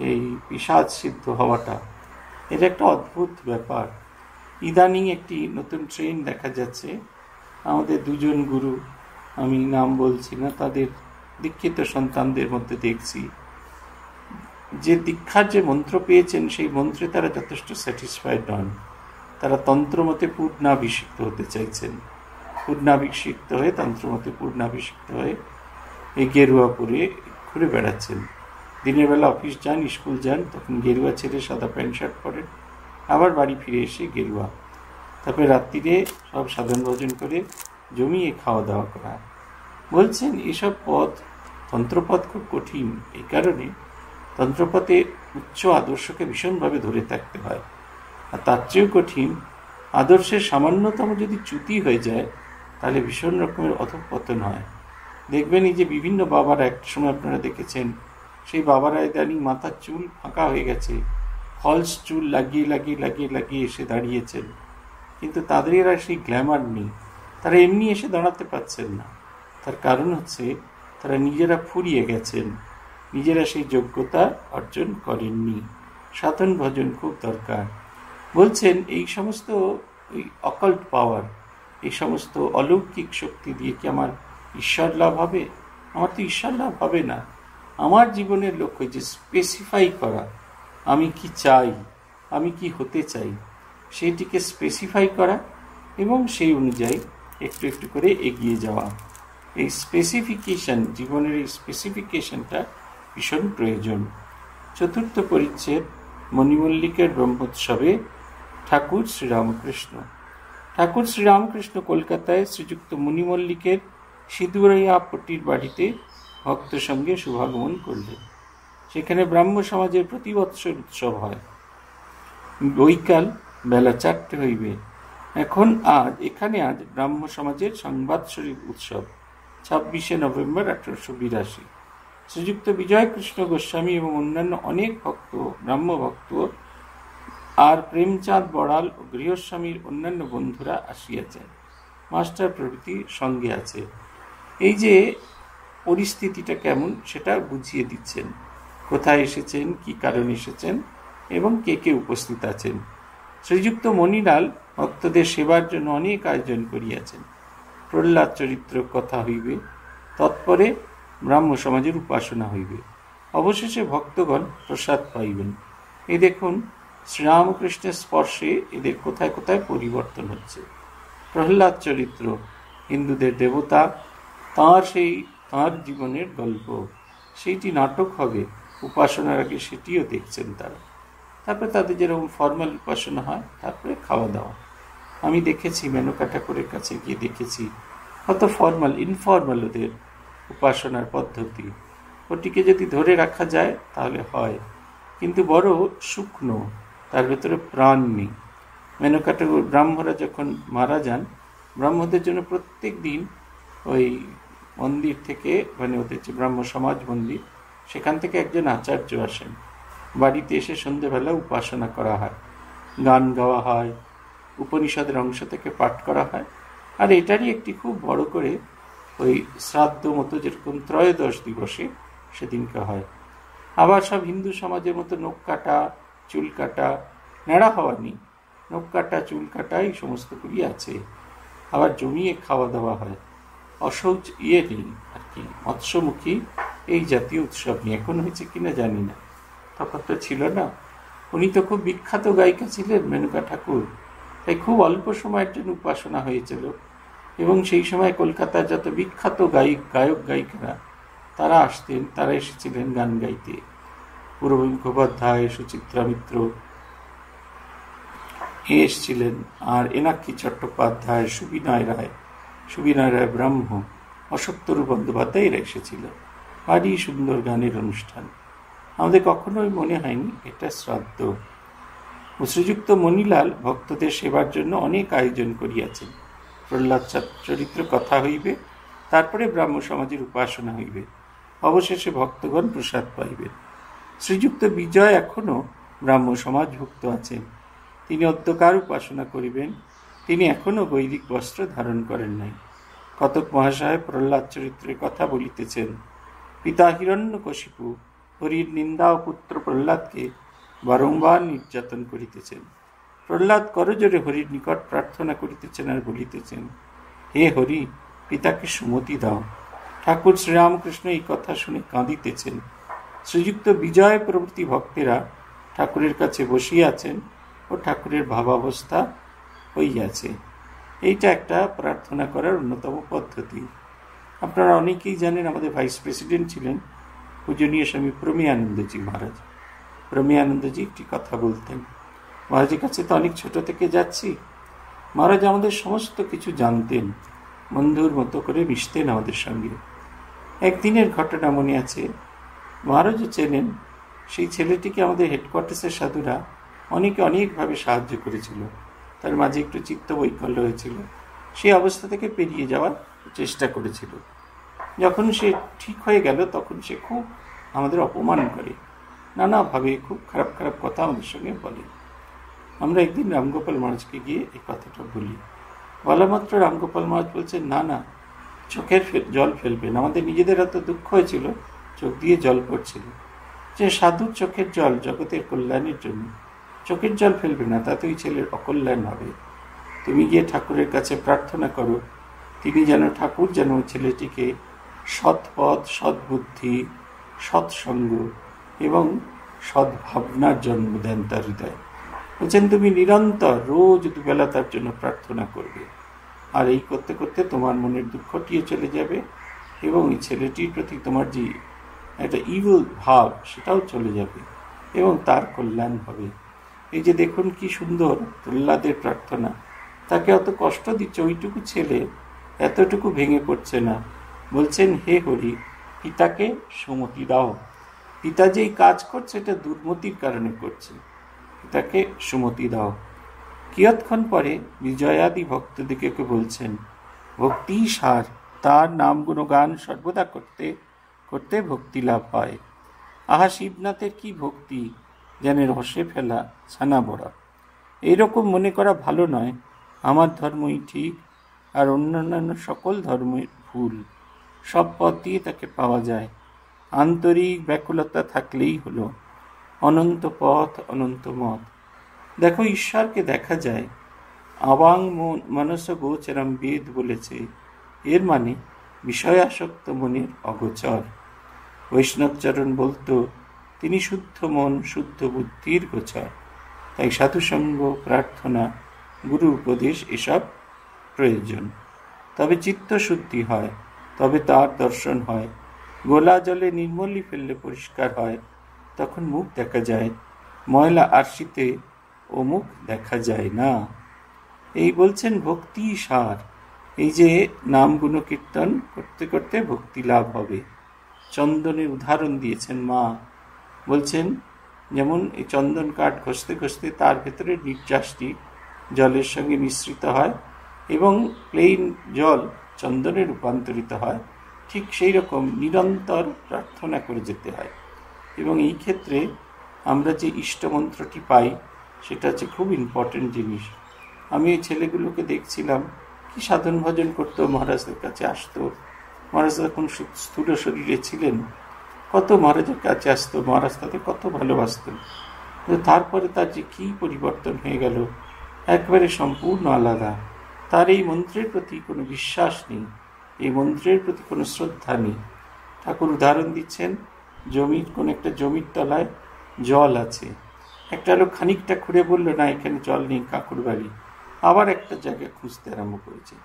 এই পিশাচ সিদ্ধ হওয়াটা, এটা একটা অদ্ভুত ব্যাপার। ইদানিং একটি নতুন ট্রেন্ড দেখা যাচ্ছে। আমাদের দুজন গুরু, আমি নাম বলছি না, তাদের দীক্ষিত সন্তানদের মধ্যে দেখছি যে দীক্ষার যে মন্ত্র পেয়েছেন সেই মন্ত্রে তারা যথেষ্ট স্যাটিসফাইড নন। তারা তন্ত্রমতে পূর্ণাভিষিক্ত হতে চাইছেন। পূর্ণাভিষিক্ত হয়ে, তন্ত্রমতে পূর্ণাভিষিক্ত হয়ে এই গেরুয়া পরে ঘুরে বেড়াচ্ছেন। দিনের বেলা অফিস যান, স্কুল যান, তখন গেরুয়া ছেড়ে সাদা প্যান্ট শার্ট পরেন, আবার বাড়ি ফিরে এসে গেরুয়া। তারপরে রাত্রিরে সব সাধন ভোজন করে জমিয়ে খাওয়া দাওয়া করা। বলছেন এসব পথ, তন্ত্রপথ খুব কঠিন। এই কারণে তন্ত্রপথে উচ্চ আদর্শকে ভীষণভাবে ধরে থাকতে হয়। আর তার চেয়েও কঠিন, আদর্শের সামান্যতম যদি চ্যুতি হয়ে যায় তাহলে ভীষণ রকমের অধঃপতন হয়। দেখবেন এই যে বিভিন্ন বাবারা, একটা সময় আপনারা দেখেছেন সেই বাবারা ইদানিং মাথার চুল ফাঁকা হয়ে গেছে, ফলস চুল লাগিয়ে লাগিয়ে লাগিয়ে লাগিয়ে এসে দাঁড়িয়েছেন, কিন্তু তাদের আর সেই গ্ল্যামার নেই। তারা এমনি এসে দাঁড়াতে পারছেন না। তার কারণ হচ্ছে তারা নিজেরা ফুরিয়ে গেছেন, নিজেরা সেই যোগ্যতা অর্জন করেননি। সাধন ভজন খুব দরকার। বলছেন এই সমস্ত ওই অকাল্ট পাওয়ার, এই সমস্ত অলৌকিক শক্তি দিয়ে কি আমার ঈশ্বর লাভ হবে? আমার তো ঈশ্বর লাভ হবে না। আমার জীবনের লক্ষ্য যে স্পেসিফাই করা, আমি কি চাই, আমি কি হতে চাই, সেইটিকে স্পেসিফাই করা এবং সেই অনুযায়ী একটু একটু করে এগিয়ে যাওয়া। এই স্পেসিফিকেশন, জীবনের এই স্পেসিফিকেশনটা ভীষণ প্রয়োজন। চতুর্থ পরিচ্ছেদ, মণিমল্লিকের ব্রহ্মোৎসবে ঠাকুর শ্রীরামকৃষ্ণ। ঠাকুর শ্রীরামকৃষ্ণ কলকাতায় শ্রীযুক্ত মণিমল্লিকের সিঁদুরিয়াপট্টির বাড়িতে ভক্ত সঙ্গে শুভাগমন করলেন। সেখানে ব্রাহ্ম সমাজের প্রতি বৎসর উৎসব হয়। বৈকাল বেলা 4টে হইবে। এখানে আজ ব্রাহ্ম সমাজের সংবাদস্বরী উৎসব, 26শে নভেম্বর 1882। শ্রীযুক্ত বিজয় কৃষ্ণ গোস্বামী এবং অন্যান্য অনেক ভক্ত, ব্রাহ্ম ভক্ত আর প্রেমচাঁদ বড়াল ও গৃহস্বামীর অন্যান্য বন্ধুরা আসিয়াছেন। মাস্টার প্রভৃতি সঙ্গে আছে। এই যে পরিস্থিতিটা কেমন সেটা বুঝিয়ে দিচ্ছেন, কোথায় এসেছেন, কি কারণে এসেছেন এবং কে কে উপস্থিত আছেন। শ্রীযুক্ত মণিলাল ভক্তদের সেবার জন্য অনেক আয়োজন করিয়াছেন। প্রহ্লাদ চরিত্র কথা হইবে, তৎপরে ব্রাহ্ম সমাজের উপাসনা হইবে, অবশেষে ভক্তগণ প্রসাদ পাইবেন। এই দেখুন, শ্রীরামকৃষ্ণের স্পর্শে এদের কোথায় কোথায় পরিবর্তন হচ্ছে। প্রহ্লাদ চরিত্র, হিন্দুদের দেবতা, তাঁর জীবনের গল্প, সেইটি নাটক হবে, উপাসনার আগে সেটিও দেখছেন তারা। তারপরে তাদের যেরকম ফর্মাল উপাসনা হয়, তারপরে খাওয়া দাওয়া। আমি দেখেছি মেনকা ঠাকুরের কাছে গিয়ে দেখেছি কত ফর্মাল, ইনফর্মাল ওদের উপাসনার পদ্ধতি। ওটিকে যদি ধরে রাখা যায় তাহলে হয়, কিন্তু বড় শুকনো, তার ভেতরে প্রাণ নেই। মেনকা ঠাকুর, ব্রাহ্মরা যখন মারা যান, ব্রাহ্মদের জন্য প্রত্যেক দিন ওই মন্দির থেকে, মানে ওদের যে ব্রাহ্ম সমাজ মন্দির, সেখান থেকে একজন আচার্য আসেন। বাড়িতে এসে সন্ধ্যেবেলা উপাসনা করা হয়, গান গাওয়া হয়, উপনিষদের অংশ থেকে পাঠ করা হয়। আর এটারই একটি খুব বড় করে ওই শ্রাদ্ধ মতো, যেরকম ত্রয়োদশ দিবসে সেদিনকে হয়। আবার সব হিন্দু সমাজের মতো নখ কাটা, চুল কাটা, নেড়া হওয়া নেই, নখ কাটা, চুল কাটা, এই সমস্তগুলি আছে। আবার জমিয়ে খাওয়া দাওয়া হয়, অশৌচ নেই আর কি, মৎস্যমুখী এই জাতীয় উৎসব নিয়ে। এখন হয়েছে কিনা জানি না, তখন তো ছিল না। উনি তো খুব বিখ্যাত গায়িকা ছিলেন, মেনকা ঠাকুর, তাই খুব অল্প সময়ের জন্য উপাসনা হয়েছিল। এবং সেই সময় কলকাতার যত বিখ্যাত গায়ক গায়িকারা তারা আসতেন, তারা এসেছিলেন গান গাইতে। পূরবী মুখোপাধ্যায়, সুচিত্রা মিত্র এসেছিলেন, আর এনাক্ষী চট্টোপাধ্যায়, সুবিনয় রায় ব্রহ্ম, অশোকতরু বন্দ্যোপাধ্যায় এরা এসেছিল। ভারী সুন্দর গানের অনুষ্ঠান। আমাদের কখনোই মনে হয়নি এটা শ্রাদ্ধ। শ্রীযুক্ত মণিলাল ভক্তদের সেবার জন্য অনেক আয়োজন করিয়াছেন। প্রহ্লাদ চরিত্র কথা হইবে, তারপরে ব্রাহ্ম সমাজের উপাসনা হইবে, অবশেষে ভক্তগণ প্রসাদ পাইবেন। শ্রীযুক্ত বিজয় এখনও ব্রাহ্ম সমাজভুক্ত আছেন। তিনি অদ্যকার উপাসনা করিবেন। তিনি এখনও বৈদিক বস্ত্র ধারণ করেন নাই। কতক মহাশয় প্রহ্লাদ চরিত্রের কথা বলিতেছেন। পিতা হিরণ্যকশিপু হরির নিন্দা ও পুত্র প্রহ্লাদকে বারংবার নির্যাতন করিতেছেন। প্রহ্লাদ করজোরে হরির নিকট প্রার্থনা করিতেছেন আর বলিতেছেন, হে হরি, পিতাকে সুমতি দাও। ঠাকুর শ্রীরামকৃষ্ণ এই কথা শুনে কাঁদিতেছেন। শ্রীযুক্ত বিজয় প্রভৃতি ভক্তেরা ঠাকুরের কাছে বসিয়াছেন ও ঠাকুরের ভাবাবস্থা হইয়াছে। এইটা একটা প্রার্থনা করার অন্যতম পদ্ধতি। আপনারা অনেকেই জানেন, আমাদের ভাইস প্রেসিডেন্ট ছিলেন পূজনীয় স্বামী প্রমেয়ানন্দজি মহারাজ। প্রমেয়ানন্দজি একটি কথা বলতেন, মহারাজের কাছে তো অনেক ছোট থেকে যাচ্ছি, মহারাজ আমাদের সমস্ত কিছু জানতেন, বন্ধুর মতো করে মিশতেন আমাদের সঙ্গে। একদিনের ঘটনা মনে আছে, মহারাজও চেনেন, সেই ছেলেটিকে আমাদের হেডকোয়ার্টার্সের সাধুরা অনেকভাবে সাহায্য করেছিল। তার মাঝে একটু চিত্ত বৈকল্য হয়েছিল, সেই অবস্থা থেকে পেরিয়ে যাওয়ার চেষ্টা করেছিল। যখন সে ঠিক হয়ে গেল তখন সে খুব আমাদের অপমান করে, নানাভাবে খুব খারাপ খারাপ কথা আমাদের সঙ্গে বলে। আমরা একদিন রামগোপাল মহারাজকে গিয়ে এই কথাটা বলি। বলা মাত্র রামগোপাল মহারাজ বলছেন, না চোখের জল ফেলবেন। আমাদের নিজেদের এত দুঃখ হয়েছিল, চোখ দিয়ে জল পড়ছিল, যে সাধুর চোখের জল জগতের কল্যাণের জন্য, চোখের জল ফেলবে না, তাতে ওই ছেলের অকল্যাণ হবে। তুমি গিয়ে ঠাকুরের কাছে প্রার্থনা করো, তিনি যেন ঠাকুর যেন ছেলেটিকে সৎপথ, সদ্বুদ্ধি, সৎসঙ্গ এবং সদ্ভাবনার জন্ম দেন তার হৃদয়। বলছেন তুমি নিরন্তর রোজ দুবেলা তার জন্য প্রার্থনা করবে, আর এই করতে করতে তোমার মনের দুঃখটিও চলে যাবে এবং এই ছেলেটির প্রতি তোমার যে একটা ইভিল ভাব সেটাও চলে যাবে এবং তার কল্যাণ হবে। এই যে দেখুন কি সুন্দর প্রহ্লাদের প্রার্থনা, তাকে অত কষ্ট দিচ্ছে, ওইটুকু ছেলে এতটুকু ভেঙে পড়ছে না। বলছেন, হে হরি, পিতাকে সুমতি দাও। পিতা যেই কাজ করছে এটা দুর্মতির কারণে করছে, পিতাকে সুমতি দাও। কিয়ৎক্ষণ পরে বিজয়াদি ভক্তদিগকে বলছেন, ভক্তি সার, তার নাম গুণগান সর্বদা করতে করতে ভক্তি লাভ হয়। আহা শিবনাথের কি ভক্তি, যেন রসে ফেলা ছানা বড়া। এইরকম মনে করা ভালো নয়, আমার ধর্মই ঠিক আর অন্যান্য সকল ধর্মের ভুল। সব পথ দিয়ে তাকে পাওয়া যায়, আন্তরিক ব্যাকুলতা থাকলেই হলো। অনন্ত পথ, অনন্ত মত। দেখো ঈশ্বরকে দেখা যায়। আবাং মনস গোচরম বেদ বলেছে, এর মানে বিষয়াসক্ত মনের অগোচর। বৈষ্ণবচরণ বলতো, তিনি শুদ্ধ মন, শুদ্ধ বুদ্ধির গোচর। তাই সাধুসঙ্গ, প্রার্থনা, গুরু উপদেশ এসব প্রয়োজন। তবে চিত্ত শুদ্ধি হয়, তবে তার দর্শন হয়। গোলা জলে নির্মলি ফেললে পরিষ্কার হয়, তখন মুখ দেখা যায়। ময়লা আরশিতে ও মুখ দেখা যায় না। এই বলছেন ভক্তি সার। এই যে নাম গুণ কীর্তন করতে করতে ভক্তি লাভ হবে। চন্দনের উদাহরণ দিয়েছেন মা, বলছেন যেমন এই চন্দন কাঠ ঘষতে ঘষতে তার ভেতরে নির্যাসটি জলের সঙ্গে মিশ্রিত হয় এবং প্লেন জল চন্দনে রূপান্তরিত হয়, ঠিক সেই রকম নিরন্তর প্রার্থনা করে যেতে হয়। এবং এই ক্ষেত্রে আমরা যে ইষ্টমন্ত্রটি পাই সেটা হচ্ছে খুব ইম্পর্টেন্ট জিনিস। আমি এই ছেলেগুলোকে দেখছিলাম কি সাধন ভজন করতো, মহারাজদের কাছে আসতো। মহারাজ তখন স্থূল শরীরে ছিলেন, কত মহারাজের কাছে আসতো, মহারাজ তাদের কত ভালোবাসতেন। তারপরে তার যে কী পরিবর্তন হয়ে গেল, একবারে সম্পূর্ণ আলাদা। তার এই মন্ত্রের প্রতি কোনো বিশ্বাস নেই, এই মন্ত্রের প্রতি কোনো শ্রদ্ধা নেই। ঠাকুর উদাহরণ দিচ্ছেন, কোন একটা জমির তলায় জল আছে। একটা লোক খানিকটা খুঁড়ে বলল, না এখানে জল নেই, কাকুর বাড়ি। আবার একটা জায়গায় খুঁজতে আরম্ভ করেছে।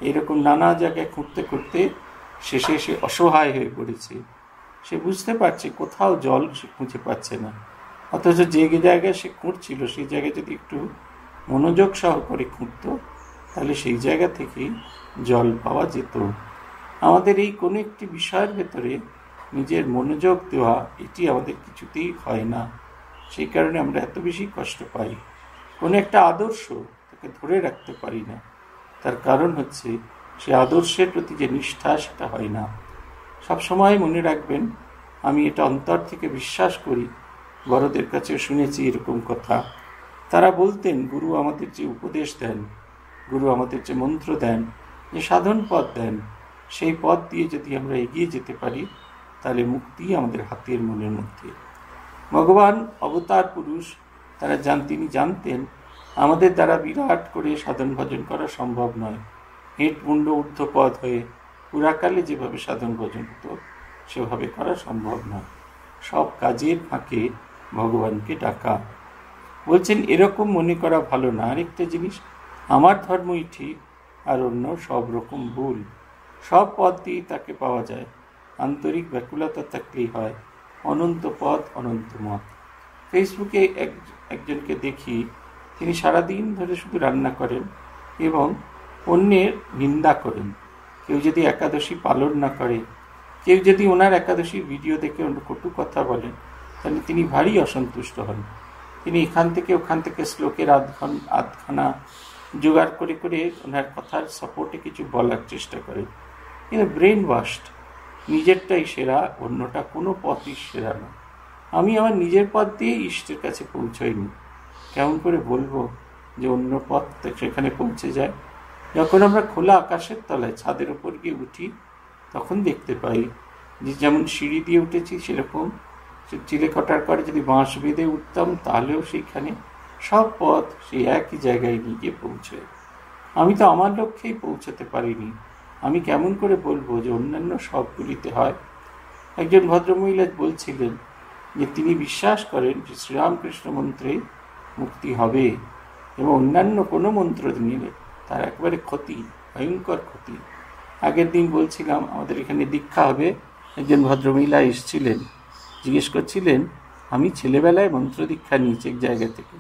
এইরকম নানা জায়গায় খুঁড়তে খুঁড়তে শেষে সে অসহায় হয়ে পড়েছে। সে বুঝতে পারছে কোথাও জল সে খুঁজে পাচ্ছে না, অথচ যে জায়গায় সে খুঁড়ছিল সেই জায়গায় যদি একটু মনোযোগ সহকারে খুঁড়ত তাহলে সেই জায়গা থেকে জল পাওয়া যেত। আমাদের এই কোনো একটি বিষয়ের ভেতরে নিজের মনোযোগ দেওয়া, এটি আমাদের কিছুতেই হয় না। সেই কারণে আমরা এত বেশি কষ্ট পাই। কোনো একটা আদর্শ তাকে ধরে রাখতে পারি না, তার কারণ হচ্ছে সে আদর্শের প্রতি যে নিষ্ঠা সেটা হয় না। সবসময় মনে রাখবেন, আমি এটা অন্তর থেকে বিশ্বাস করি, বড়দের কাছে শুনেছি এরকম কথা। তারা বলতেন, গুরু আমাদের যে উপদেশ দেন, গুরু আমাদের যে মন্ত্র দেন, যে সাধন পথ দেন, সেই পথ দিয়ে যদি আমরা এগিয়ে যেতে পারি তাহলে মুক্তি আমাদের হাতের মনের মধ্যে। ভগবান অবতার পুরুষ, তিনি জানতেন আমাদের দ্বারা বিরাট করে সাধন ভজন করা সম্ভব নয়। হেঁট মুন্ড ঊর্ধ্বপদ হয়ে পুরাকালে যেভাবে সাধন ভজন হতো সেভাবে করা সম্ভব নয়। সব কাজের ফাঁকে ভগবানকে ডাকা। বলছেন এরকম মনে করা ভালো না। আরেকটা জিনিস, আমার ধর্মই ঠিক আর অন্য সব রকম ভুল। সব পথ দিয়ে তাকে পাওয়া যায়, আন্তরিক ব্যাকুলতা থাকলেই হয়। অনন্ত পথ, অনন্ত মত। ফেসবুকে একজনকে দেখি, তিনি সারাদিন ধরে শুধু রান্না করেন এবং অন্যের নিন্দা করেন। কেউ যদি একাদশী পালন না করে, কেউ যদি ওনার একাদশীর ভিডিও দেখে অন্য কটু কথা বলেন, তাহলে তিনি ভারী অসন্তুষ্ট হন। তিনি এখান থেকে ওখান থেকে শ্লোকের আধখানা জোগাড় করে করে ওনার কথার সাপোর্টে কিছু বলার চেষ্টা করেন। কিন্তু ব্রেন ওয়াশড, নিজেরটাই সেরা, অন্যটা কোনো পথই সেরা না। আমি আমার নিজের পথ দিয়ে ইষ্টের কাছে পৌঁছইনি, কেমন করে বলবো যে অন্য পথ সেখানে পৌঁছে যায়? যখন আমরা খোলা আকাশের তলায় ছাদের উপর গিয়ে উঠি, তখন দেখতে পাই যে যেমন সিঁড়ি দিয়ে উঠেছি সেরকম চিলেকটার করে যদি বাঁশ বেঁধে উঠতাম তাহলেও সেইখানে সব পথ সেই একই জায়গায় নিয়ে গিয়ে পৌঁছয়। আমি তো আমার লক্ষ্যেই পৌঁছাতে পারিনি, আমি কেমন করে বলবো যে অন্যান্য সবগুলিতে হয়? একজন ভদ্রমহিলা বলছিলেন যে তিনি বিশ্বাস করেন যে শ্রীরামকৃষ্ণ মন্ত্রে মুক্তি হবে এবং অন্যান্য কোনো মন্ত্র নিলে তার একবারে ক্ষতি, ভয়ঙ্কর ক্ষতি। আগের দিন বলছিলাম আমাদের এখানে দীক্ষা হবে, একজন ভদ্রমহিলা এসেছিলেন, জিজ্ঞেস করছিলেন আমি ছেলেবেলায় মন্ত্র দীক্ষা নিয়েছি এক জায়গা থেকে,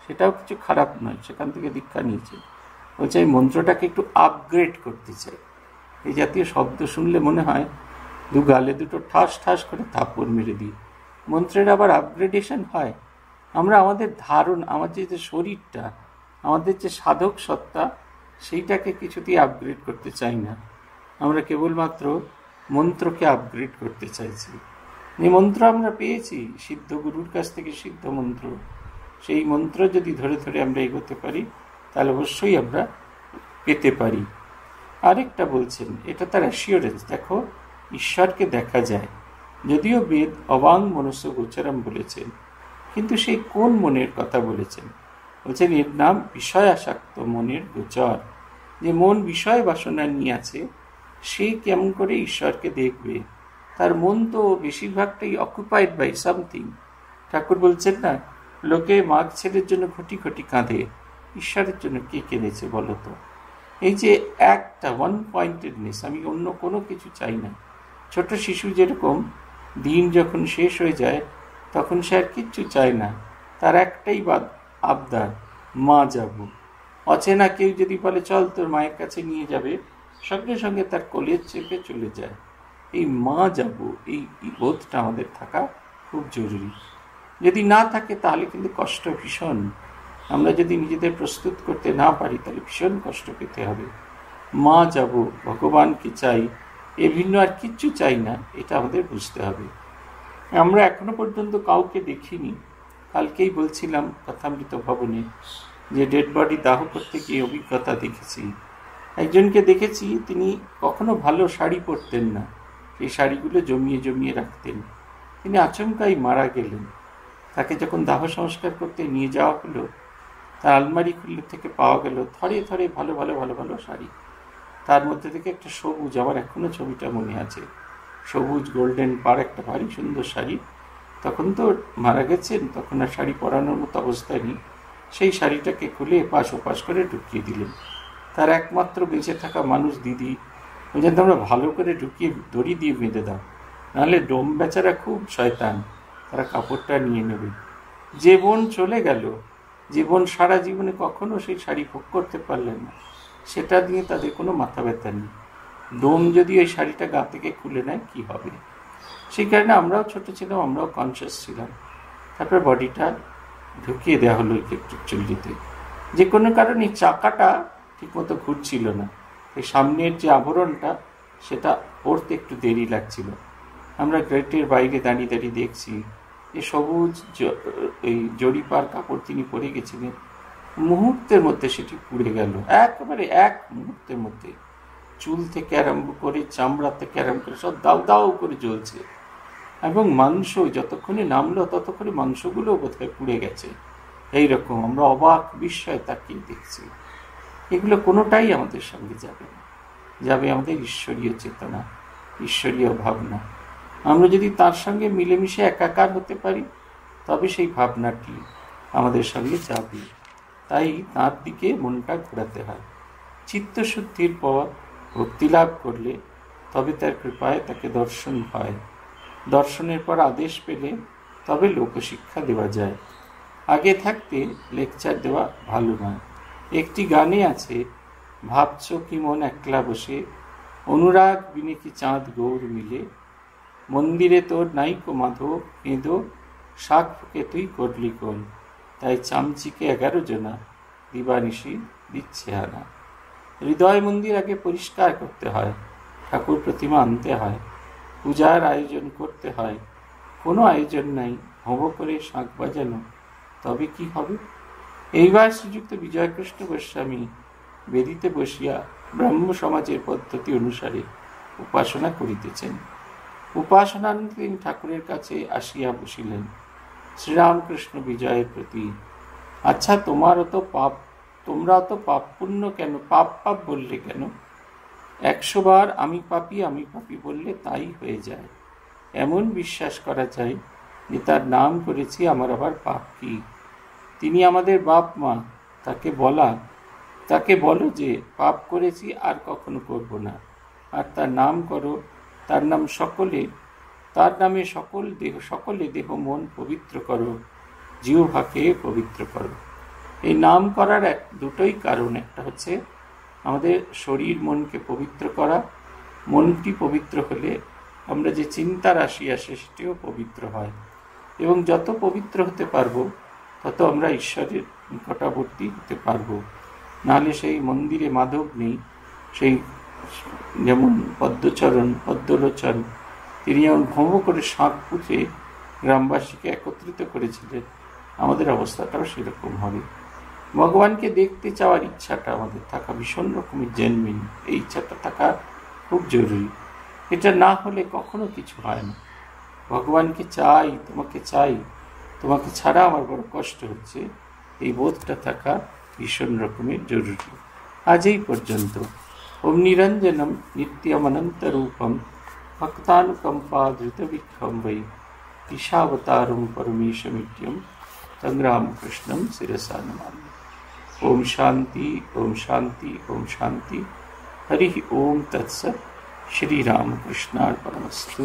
সেটাও কিছু খারাপ নয়, সেখান থেকে দীক্ষা নিয়েছি। বলছে আমি মন্ত্রটাকে একটু আপগ্রেড করতে চাই। এই জাতীয় শব্দ শুনলে মনে হয় দু গালে দুটো ঠাস ঠাস করে থাপ্পড় মেরে দিই। মন্ত্রের আবার আপগ্রেডেশন হয়? আমরা আমাদের ধারণ, আমাদের যে শরীরটা, আমাদের যে সাধক সত্তা, সেইটাকে কিছুতেই আপগ্রেড করতে চাই না। আমরা কেবলমাত্র মন্ত্রকে আপগ্রেড করতে চাইছি। যে মন্ত্র আমরা পেয়েছি সিদ্ধ গুরুর কাছ থেকে, সিদ্ধ মন্ত্র, সেই মন্ত্র যদি ধরে ধরে আমরা এগোতে পারি তাহলে অবশ্যই আমরা পেতে পারি। আরেকটা বলছেন, এটা তার অ্যাসিওরেন্স, দেখো ঈশ্বরকে দেখা যায়। যদিও বেদ অবাং মনস্য গোচরম বলেছেন, কিন্তু সেই কোন মনের কথা বলেছেন? বলছেন এর নাম বিষয় আসক্ত মনের গোচর। যে মন বিষয় বাসনা নিয়ে আছে, সে কেমন করে ঈশ্বরকে দেখবে? তার মন তো বেশিরভাগটাই অকুপাইড বাই সামথিং। ঠাকুর বলছেন না, লোকে মাঘ ছেলের জন্য ঘটি ঘটি কাঁদে, ঈশ্বরের জন্য কে কেঁদেছে বলো তো? এই যে একটা ওয়ান পয়েন্টেডনেস, আমি অন্য কোনো কিছু চাই না। ছোট শিশু যেরকম দিন যখন শেষ হয়ে যায় তখন সে আর কিচ্ছু চায় না, তার একটাই আবদার, মা যাব। অচেনা কেউ যদি বলে চল তোর মায়ের কাছে নিয়ে যাবে, সঙ্গে সঙ্গে তার কোলের চেপে চলে যায়। এই মা যাব, এই বোধটা আমাদের থাকা খুব জরুরি। যদি না থাকে তাহলে কিন্তু কষ্ট ভীষণ। আমরা যদি নিজেদের প্রস্তুত করতে না পারি তাহলে ভীষণ কষ্ট পেতে হবে। মা যাব, ভগবানকে চাই, এ ভিন্ন আর কিচ্ছু চাই না, এটা আমাদের বুঝতে হবে। আমরা এখনো পর্যন্ত কাউকে দেখিনি। কালকেই বলছিলাম কথামৃত ভবনে যে ডেড বডি দাহ করতে গিয়ে অভিজ্ঞতা দেখেছি। একজনকে দেখেছি, তিনি কখনো ভালো শাড়ি পরতেন না, সেই শাড়িগুলো জমিয়ে জমিয়ে রাখতেন। তিনি আচমকাই মারা গেলেন। তাকে যখন দাহ সংস্কার করতে নিয়ে যাওয়া হলো, তার আলমারি খুললে থেকে পাওয়া গেল থরে থরে ভালো ভালো ভালো ভালো শাড়ি। তার মধ্যে থেকে একটা সবুজ, আমার এখনো ছবিটা মনে আছে, সবুজ গোল্ডেন পার একটা ভারী সুন্দর শাড়ি। তখন তো মারা গেছেন, তখন আর শাড়ি পরানোর মতো অবস্থায় নেই। সেই শাড়িটাকে খুলে এপাশ ওপাশ করে ঢুকিয়ে দিলেন। তার একমাত্র বেঁচে থাকা মানুষ দিদি বলছেন, তোমরা ভালো করে ঢুকিয়ে দড়ি দিয়ে বেঁধে দাও, নাহলে ডোম বেচারা খুব শয়তান, তারা কাপড়টা নিয়ে নেবে। যে বোন চলে গেল, যে বোন সারা জীবনে কখনো সেই শাড়ি ভোগ করতে পারলেন না, সেটা নিয়ে তাদের কোনো মাথা ব্যথা নেই। ডোম যদি ওই শাড়িটা গা থেকে খুলে নেয় কি হবে? সেই কারণে আমরাও ছোট ছিলাম, আমরাও কনসিয়াস ছিলাম। তারপর বডিটা ঢুকিয়ে দেওয়া হলো ইলেকট্রিক চুল্লিতে। যে কোনো কারণে চাকাটা ঠিকমতো ঘুরছিল না, এই সামনের যে আবরণটা সেটা পড়তে একটু দেরি লাগছিল। আমরা গেটের বাইরে দাঁড়িয়ে দাঁড়িয়ে দেখছি যে সবুজ এই জরিপার কাপড় তিনি পরে গেছিলেন, মুহূর্তের মধ্যে সেটি পুড়ে গেল, একেবারে এক মুহূর্তের মধ্যে। চুল থেকে আরম্ভ করে চামড়া থেকে আরম্ভ করে সব দাউ দাউ করে জ্বলছে, এবং মাংস যতক্ষণে নামলো ততক্ষণে মাংসগুলো বোধহয় পুড়ে গেছে। এইরকম আমরা অবাক বিস্ময় তাকিয়ে দেখছি। এগুলো কোনোটাই আমাদের সঙ্গে যাবে না, যাবে আমাদের ঈশ্বরীয় চেতনা, ঈশ্বরীয় ভাবনা। আমরা যদি তার সঙ্গে মিলেমিশে একাকার হতে পারি তবে সেই ভাবনাটি আমাদের সঙ্গে যাবে। তাই তার দিকে মনটা ঘোরাতে হয়। চিত্তশুদ্ধির পর ভক্তি লাভ করলে তবে তার কৃপায় তাকে দর্শন হয়। দর্শনের পর আদেশ পেলে তবে লোকশিক্ষা দেওয়া যায়। আগে থাকতে লেকচার দেওয়া ভালো নয়। একটি গানে আছে, ভাবছ কি মন একলা বসে, অনুরাগ বিনে কি চাঁদ গৌর মিলে, মন্দিরে তোর নাইকো মাধব কেঁদো, শাক ফুকে তুই করলি কোন, তাই চামচিকে 11 জনা, দিবানিশি দিচ্ছে হানা। হৃদয় মন্দির আগে পরিষ্কার করতে হয়, ঠাকুর প্রতিমা আনতে হয়, পূজার আয়োজন করতে হয়। কোনো আয়োজন নাই, হব করে শাঁখ বাজানো, তবে কি হবে? এইবার শ্রীযুক্ত বিজয়কৃষ্ণ গোস্বামী বেদিতে বসিয়া ব্রাহ্ম সমাজের পদ্ধতি অনুসারে উপাসনা করিতেছেন। উপাসনানন্তে তিনি ঠাকুরের কাছে আসিয়া বসিলেন। শ্রীরামকৃষ্ণ বিজয়ের প্রতি, আচ্ছা তোমরা অত পাপ পুণ্য কেন, পাপ পাপ বললে কেন? 100 বার আমি পাপী বললে তাই হয়ে যায়। এমন বিশ্বাস করা যায় যে তার নাম করেছি, আমার আবার পাপ কি? তিনি আমাদের বাপ মা, তাকে বলো যে পাপ করেছি আর কখনো করব না, আর তার নাম করো, তার নামে সকলে দেহ মন পবিত্র করো, জিহ্বাকে পবিত্র করো। এই নাম করার দুটোই কারণ। একটা হচ্ছে আমাদের শরীর মনকে পবিত্র করা, মনটি পবিত্র হলে আমরা যে চিন্তা রাশি আসে সেটিও পবিত্র হয়, এবং যত পবিত্র হতে পারবো তত আমরা ঈশ্বরের নিকটবর্তী হতে পারবো। নাহলে সেই মন্দিরে মাধব নেই, সেই যেমন পদ্মলোচন তিনি যেমন ভ্রম করে শাঁখ পুঁতে গ্রামবাসীকে একত্রিত করেছিলেন, আমাদের অবস্থাটাও সেরকম হবে। ভগবানকে দেখতে চাওয়ার ইচ্ছাটা আমাদের থাকা ভীষণ রকমের জেনমিন, এই ইচ্ছাটা থাকা খুব জরুরি। এটা না হলে কখনো কিছু হয় না। ভগবানকে চাই, তোমাকে ছাড়া আমার বড় কষ্ট হচ্ছে, এই বোধটা থাকা ভীষণ রকমের জরুরি। আজ এই পর্যন্ত। ওম নিরঞ্জনম নিত্যমনন্ত রূপম ভক্তানুকম্পাধৃত বিক্ষম বৈ ঈশাবতারম পরমেশমিত্যম সংগ্রামকৃষ্ণম শিরসা নমামি। ओम शांति ओम शांति ओम शांति। हरि ओम तत्सत्। श्री राम कृष्णार्पणमस्तु।